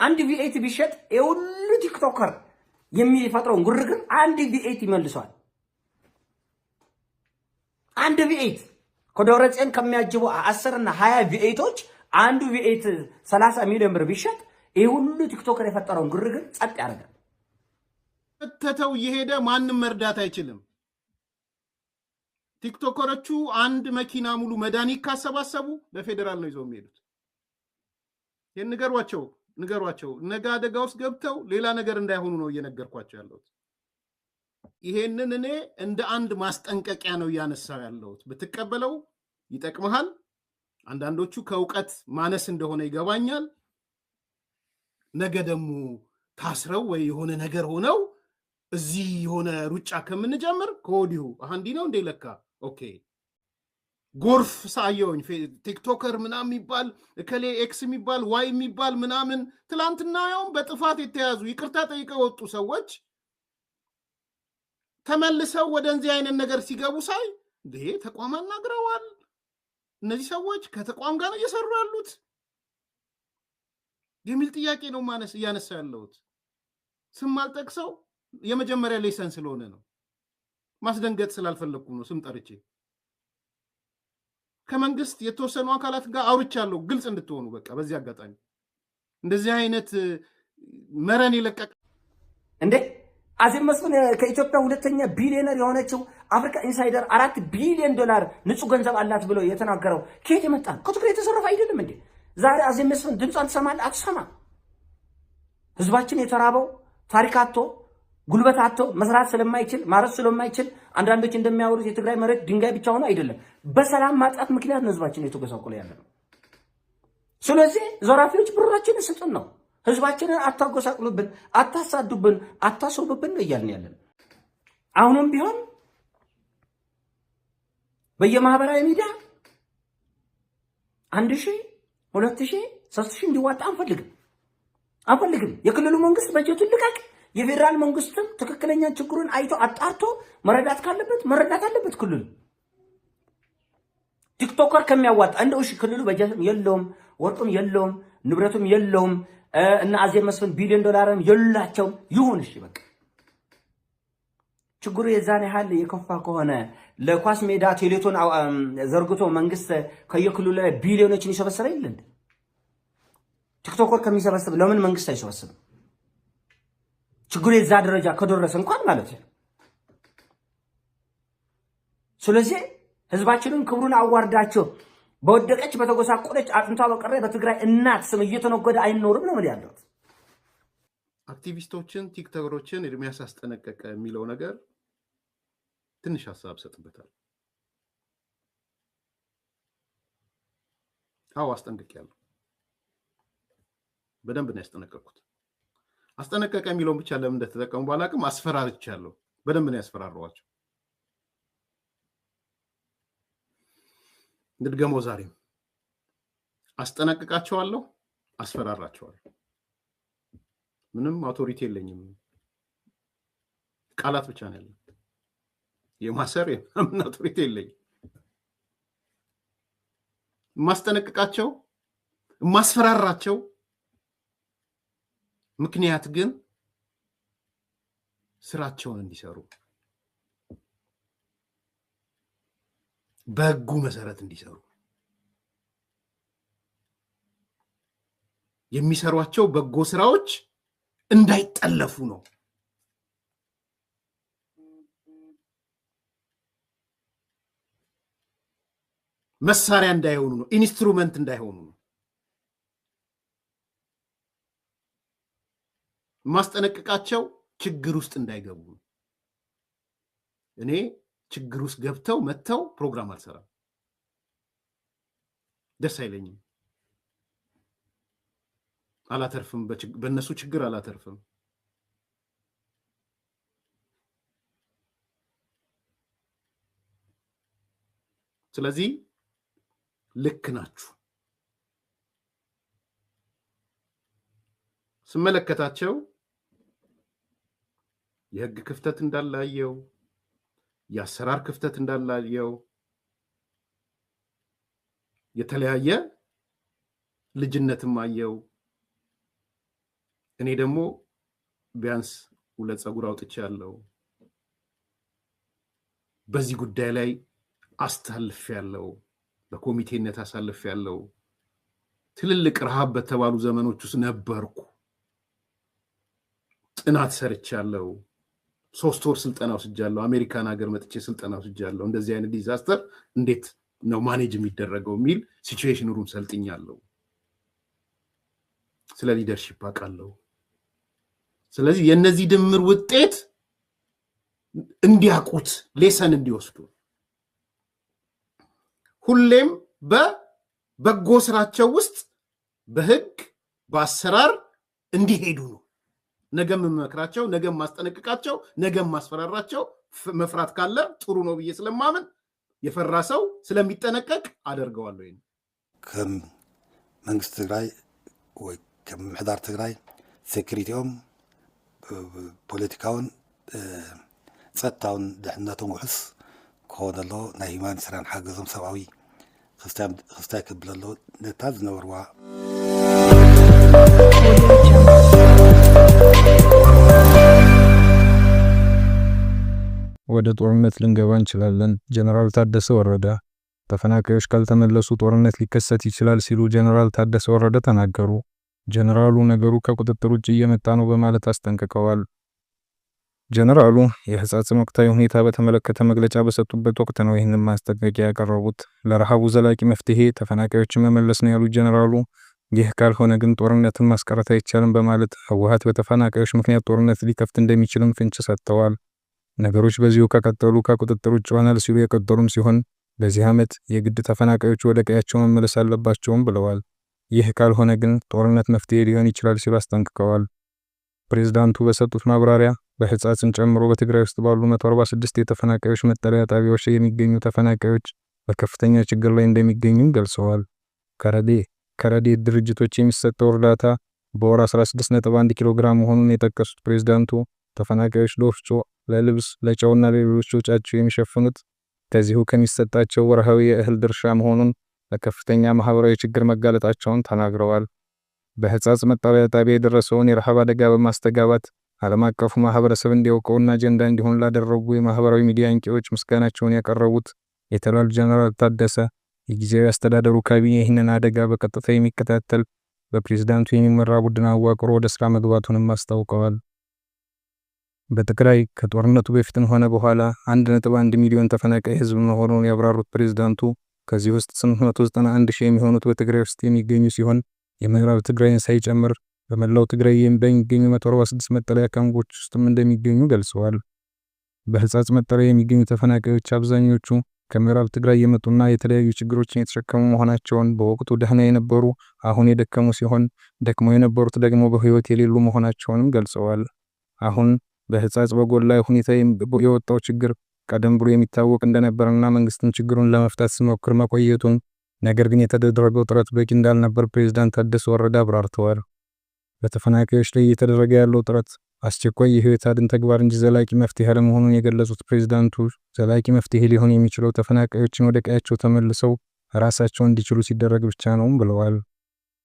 አንድ V8 ቢሸጥ የሁሉ ቲክቶከር የሚፈጥረውን ግርግር አንድ V8 ይመልሷል። አንድ V8 ከደብረጽዮን ከሚያጅቡ 10 እና 20 V8ዎች አንዱ V8 30 ሚሊዮን ብር ቢሸጥ የሁሉ ቲክቶከር የፈጠረውን ግርግር ጸጥ ያደርጋል። ተተው ይሄደ ማንንም መርዳት አይችልም። ቲክቶከሮቹ አንድ መኪና ሙሉ መድኃኒት ካሰባሰቡ ለፌደራል ነው ይዘው የሚሄዱት። ንገሯቸው ነገ አደጋ ውስጥ ገብተው ሌላ ነገር እንዳይሆኑ ነው እየነገርኳቸው ያለሁት። ይሄንን እኔ እንደ አንድ ማስጠንቀቂያ ነው ያነሳው ያለሁት። ብትቀበለው ይጠቅምሃል። አንዳንዶቹ ከእውቀት ማነስ እንደሆነ ይገባኛል። ነገ ደግሞ ታስረው ወይ የሆነ ነገር ሆነው እዚህ የሆነ ሩጫ ከምንጀምር ከወዲሁ አንዲ ነው እንደ ለካ ኦኬ ጎርፍ ሳየውኝ ቲክቶከር ምናምን የሚባል እከሌ ኤክስ የሚባል ዋይ የሚባል ምናምን ትላንትና ያውም በጥፋት የተያዙ ይቅርታ ጠይቀው ወጡ ሰዎች ተመልሰው ወደ እንዚህ አይነት ነገር ሲገቡ ሳይ ተቋም አናግረዋል። እነዚህ ሰዎች ከተቋም ጋር እየሰሩ ያሉት የሚል ጥያቄ ነው እያነሳ ያለሁት። ስም አልጠቅሰው የመጀመሪያ ሌሰን ስለሆነ ነው። ማስደንገጥ ስላልፈለኩ ነው ስም ጠርቼ። ከመንግስት የተወሰኑ አካላት ጋር አውርቻለሁ፣ ግልጽ እንድትሆኑ በቃ። በዚህ አጋጣሚ እንደዚህ አይነት መረን ይለቀቅ እንዴ አዜብ መስፍን ከኢትዮጵያ ሁለተኛ ቢሊዮነር የሆነችው አፍሪካ ኢንሳይደር $4 ቢሊዮን ንጹህ ገንዘብ አላት ብሎ የተናገረው ከየት የመጣ ነው? ከትግሬ የተዘረፈ አይደለም እንዴ? ዛሬ አዜብ መስፍን ድምጿን ትሰማለህ? አትሰማም። ህዝባችን የተራበው ታሪክ አጥቶ ጉልበት አጥቶ መስራት ስለማይችል ማረስ ስለማይችል አንዳንዶች እንደሚያወሩት የትግራይ መሬት ድንጋይ ብቻ ሆነ አይደለም፣ በሰላም ማጣት ምክንያት ነው ህዝባችን የተጎሳቆለ ያለ ነው። ስለዚህ ዘራፊዎች ብራችንን ስጡን ነው። ህዝባችንን አታጎሳቅሉብን፣ አታሳዱብን፣ አታስሩብን ነው እያልን ያለን። አሁንም ቢሆን በየማህበራዊ ሚዲያ 1000፣ 2000፣ 3000 እንዲዋጣ አንፈልግም። የክልሉ መንግስት በጀቱን ልቀቅ። የፌደራል መንግስትም ትክክለኛ ችግሩን አይቶ አጣርቶ መረዳት ካለበት መረዳት አለበት። ክልሉ ቲክቶከር ከሚያዋጣ እንደው እሺ ክልሉ በጀትም የለውም፣ ወርቁም የለውም፣ ንብረቱም የለውም እና አዜብ መስፍን $1 ቢሊዮን የላቸውም። ይሁን እሺ በቃ ችግሩ የዛን ያህል የከፋ ከሆነ ለኳስ ሜዳ ቴሌቶን ዘርግቶ መንግስት ከየክልሉ ላይ ቢሊዮኖችን ይሰበስባል አይደል? ቲክቶከር ከሚሰበስብ ለምን መንግስት አይሰበስብም? ችግሩ የዛ ደረጃ ከደረሰ እንኳን ማለት ነው። ስለዚህ ህዝባችንን ክብሩን አዋርዳቸው በወደቀች በተጎሳቆለች አጥንቷ በቀረ በትግራይ እናት ስም እየተነገደ አይኖርም ነው ማለት ያለው። አክቲቪስቶችን ቲክቶከሮችን እድሜያስ አስጠነቀቀ የሚለው ነገር ትንሽ ሐሳብ ሰጥበታል። አዎ አስጠንቅቄያለሁ። በደንብ ነው ያስጠነቀቅኩት። አስጠነቀቀ የሚለውን ብቻ ለምን እንደተጠቀሙ ባላቅም አስፈራርቻለሁ። በደንብ ነው ያስፈራሯቸው። እንድገመው ዛሬም አስጠነቅቃቸዋለሁ፣ አስፈራራቸዋለሁ። ምንም አውቶሪቲ የለኝም፣ ቃላት ብቻ ነው ያለኝ። የማሰር የምንም አውቶሪቲ የለኝም። ማስጠነቅቃቸው ማስፈራራቸው ምክንያት ግን ስራቸውን እንዲሰሩ በህጉ መሰረት እንዲሰሩ የሚሰሯቸው በጎ ስራዎች እንዳይጠለፉ ነው። መሳሪያ እንዳይሆኑ ነው። ኢንስትሩመንት እንዳይሆኑ ነው። ማስጠነቀቃቸው ችግር ውስጥ እንዳይገቡ ነው። እኔ ችግር ውስጥ ገብተው መተው ፕሮግራም አልሰራም፣ ደስ አይለኝም፣ አላተርፍም፣ በእነሱ ችግር አላተርፍም። ስለዚህ ልክ ናችሁ። ስመለከታቸው የህግ ክፍተት እንዳላየው፣ የአሰራር ክፍተት እንዳላየው፣ የተለያየ ልጅነትም አየው። እኔ ደግሞ ቢያንስ 2 ፀጉር አውጥቻለሁ። በዚህ ጉዳይ ላይ አስተላልፌያለሁ፣ በኮሚቴነት አሳልፌያለሁ። ትልልቅ ረሃብ በተባሉ ዘመኖች ውስጥ ነበርኩ። ጥናት ሰርቻለሁ። 3 ወር ስልጠና ወስጃለሁ። አሜሪካን ሀገር መጥቼ ስልጠና ወስጃለሁ። እንደዚህ አይነት ዲዛስተር እንዴት ነው ማኔጅ የሚደረገው የሚል ሲቹዌሽን ሩም ሰልጥኛለሁ። ስለ ሊደርሺፕ አውቃለሁ። ስለዚህ የነዚህ ድምር ውጤት እንዲያውቁት ሌሰን እንዲወስዱ ሁሌም በበጎ ስራቸው ውስጥ በህግ በአሰራር እንዲሄዱ ነው። ነገም መመክራቸው፣ ነገም ማስጠነቅቃቸው፣ ነገም ማስፈራራቸው። መፍራት ካለ ጥሩ ነው ብዬ ስለማምን የፈራ ሰው ስለሚጠነቀቅ አደርገዋለሁ። ይሄን ከም መንግስት ትግራይ ወይ ከም ምሕዳር ትግራይ ሴኩሪቲኦም ፖለቲካውን ጸጥታውን ድሕነቶም ውሕስ ክኾን ኣሎ ናይ ሂማኒታርያን ሓገዞም ሰብኣዊ ክስታይ ክብል ኣሎ ነታ ዝነበርዋ ወደ ጦርነት ልንገባ እንችላለን። ጀነራል ታደሰ ወረደ ተፈናቃዮች ካልተመለሱ ጦርነት ሊከሰት ይችላል ሲሉ ጀነራል ታደሰ ወረደ ተናገሩ። ጀነራሉ ነገሩ ከቁጥጥር ውጭ እየመጣ ነው በማለት አስጠንቅቀዋል። ጀነራሉ የሕጻጽን ወቅታዊ ሁኔታ በተመለከተ መግለጫ በሰጡበት ወቅት ነው ይህንን ማስጠንቀቂያ ያቀረቡት። ለረሃቡ ዘላቂ መፍትሄ ተፈናቃዮችን መመለስ ነው ያሉት ጀነራሉ ይህ ካልሆነ ግን ጦርነትን ማስቀረት አይቻልም በማለት ህወሓት በተፈናቃዮች ምክንያት ጦርነት ሊከፍት እንደሚችልም ፍንጭ ሰጥተዋል። ነገሮች በዚሁ ከቀጠሉ ከቁጥጥር ውጭ ይሆናል ሲሉ የቀጠሉም ሲሆን በዚህ ዓመት የግድ ተፈናቃዮች ወደ ቀያቸው መመለስ አለባቸውም ብለዋል። ይህ ካልሆነ ግን ጦርነት መፍትሄ ሊሆን ይችላል ሲሉ አስጠንቅቀዋል። ፕሬዝዳንቱ በሰጡት ማብራሪያ በሕጻጽን ጨምሮ በትግራይ ውስጥ ባሉ 146 የተፈናቃዮች መጠለያ ጣቢያዎች የሚገኙ ተፈናቃዮች በከፍተኛ ችግር ላይ እንደሚገኙ ገልጸዋል። ከረድኤት ድርጅቶች የሚሰጠው እርዳታ በወር 16.1 ኪሎ ግራም መሆኑን የጠቀሱት ፕሬዝዳንቱ ተፈናቃዮች ለወፍጮ፣ ለልብስ፣ ለጨውና ለሌሎች ወጪያቸው የሚሸፍኑት ከዚሁ ከሚሰጣቸው ወርሃዊ የእህል ድርሻ መሆኑን ለከፍተኛ ማህበራዊ ችግር መጋለጣቸውን ተናግረዋል። በሕጻጽ መጠለያ ጣቢያ የደረሰውን የረሃብ አደጋ በማስተጋባት ዓለም አቀፉ ማህበረሰብ እንዲያውቀውና አጀንዳ እንዲሆን ላደረጉ የማህበራዊ ሚዲያ አንቂዎች ምስጋናቸውን ያቀረቡት ሌተናል ጀነራል ታደሰ የጊዜያዊ አስተዳደሩ ካቢኔ ይህንን አደጋ በቀጥታ የሚከታተል በፕሬዝዳንቱ የሚመራ ቡድን አዋቅሮ ወደ ስራ መግባቱንም አስታውቀዋል። በትግራይ ከጦርነቱ በፊትም ሆነ በኋላ 1.1 ሚሊዮን ተፈናቃይ ህዝብ መሆኑን ያብራሩት ፕሬዝዳንቱ ከዚህ ውስጥ 891 ሺህ የሚሆኑት በትግራይ ውስጥ የሚገኙ ሲሆን የምዕራብ ትግራይን ሳይጨምር በመላው ትግራይ በሚገኙ 146 መጠለያ ካምፖች ውስጥም እንደሚገኙ ገልጸዋል። በሕጻጽ መጠለያ የሚገኙ ተፈናቃዮች አብዛኞቹ ከምዕራብ ትግራይ የመጡና የተለያዩ ችግሮችን የተሸከሙ መሆናቸውን በወቅቱ ደህና የነበሩ አሁን የደከሙ ሲሆን ደክመው የነበሩት ደግሞ በህይወት የሌሉ መሆናቸውንም ገልጸዋል። አሁን በሕጻጽ በጎላ ሁኔታ የወጣው ችግር ቀደም ብሎ የሚታወቅ እንደነበርና መንግስትም ችግሩን ለመፍታት ሲሞክር መቆየቱን ነገር ግን የተደረገው ጥረት በቂ እንዳልነበር ፕሬዝዳንት ታደሰ ወረደ አብራርተዋል። በተፈናቃዮች ላይ እየተደረገ ያለው ጥረት አስቸኳይ የህይወት አድን ተግባር እንጂ ዘላቂ መፍትሄ አለመሆኑን የገለጹት ፕሬዝዳንቱ ዘላቂ መፍትሄ ሊሆን የሚችለው ተፈናቃዮችን ወደ ቀያቸው ተመልሰው ራሳቸውን እንዲችሉ ሲደረግ ብቻ ነው ብለዋል።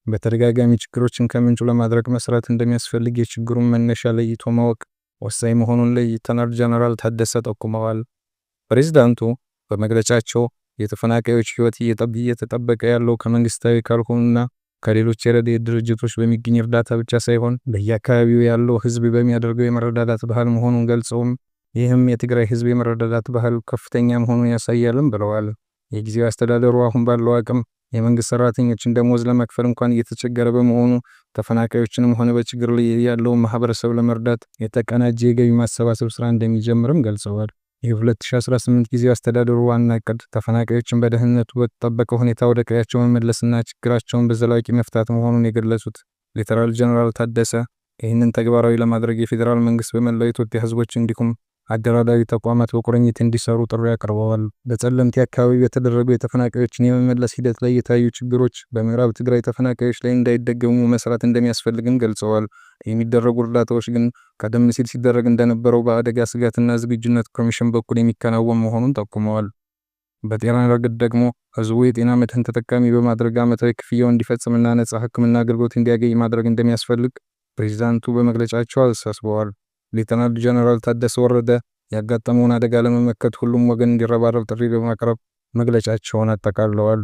በተደጋጋሚ ችግሮችን ከምንጩ ለማድረቅ መስራት እንደሚያስፈልግ የችግሩን መነሻ ለይቶ ማወቅ ወሳኝ መሆኑን ሌተናል ጀነራል ታደሰ ጠቁመዋል። ፕሬዝዳንቱ በመግለጫቸው የተፈናቃዮች ህይወት እየተጠበቀ ያለው ከመንግስታዊ ካልሆኑና ከሌሎች የረድኤት ድርጅቶች በሚገኝ እርዳታ ብቻ ሳይሆን በየአካባቢው ያለው ህዝብ በሚያደርገው የመረዳዳት ባህል መሆኑን ገልጸውም ይህም የትግራይ ህዝብ የመረዳዳት ባህል ከፍተኛ መሆኑን ያሳያልም ብለዋል። የጊዜያዊ አስተዳደሩ አሁን ባለው አቅም የመንግስት ሰራተኞችን ደሞዝ ለመክፈል እንኳን እየተቸገረ በመሆኑ ተፈናቃዮችንም ሆነ በችግር ላይ ያለውን ማህበረሰብ ለመርዳት የተቀናጀ የገቢ ማሰባሰብ ስራ እንደሚጀምርም ገልጸዋል። የ2018 ጊዜያዊ አስተዳደሩ ዋና ዕቅድ ተፈናቃዮችን በደህንነቱ በተጠበቀ ሁኔታ ወደ ቀያቸው መመለስና ችግራቸውን በዘላቂ መፍታት መሆኑን የገለጹት ሌተናል ጀነራል ታደሰ ይህንን ተግባራዊ ለማድረግ የፌዴራል መንግስት በመላው ኢትዮጵያ ህዝቦች እንዲሁም አደራዳሪ ተቋማት በቁርኝት እንዲሰሩ ጥሪ አቅርበዋል። በጸለምቲ አካባቢ የተደረገው የተፈናቃዮችን የመመለስ ሂደት ላይ የታዩ ችግሮች በምዕራብ ትግራይ ተፈናቃዮች ላይ እንዳይደገሙ መስራት እንደሚያስፈልግም ገልጸዋል። የሚደረጉ እርዳታዎች ግን ቀደም ሲል ሲደረግ እንደነበረው በአደጋ ስጋትና ዝግጁነት ኮሚሽን በኩል የሚከናወን መሆኑን ጠቁመዋል። በጤና ረገድ ደግሞ ህዝቡ የጤና መድህን ተጠቃሚ በማድረግ ዓመታዊ ክፍያው እንዲፈጽምና ነጻ ሕክምና አገልግሎት እንዲያገኝ ማድረግ እንደሚያስፈልግ ፕሬዝዳንቱ በመግለጫቸው አሳስበዋል። ሌተናል ጀነራል ታደሰ ወረደ ያጋጠመውን አደጋ ለመመከት ሁሉም ወገን እንዲረባረብ ጥሪ በማቅረብ መግለጫቸውን አጠቃለዋል።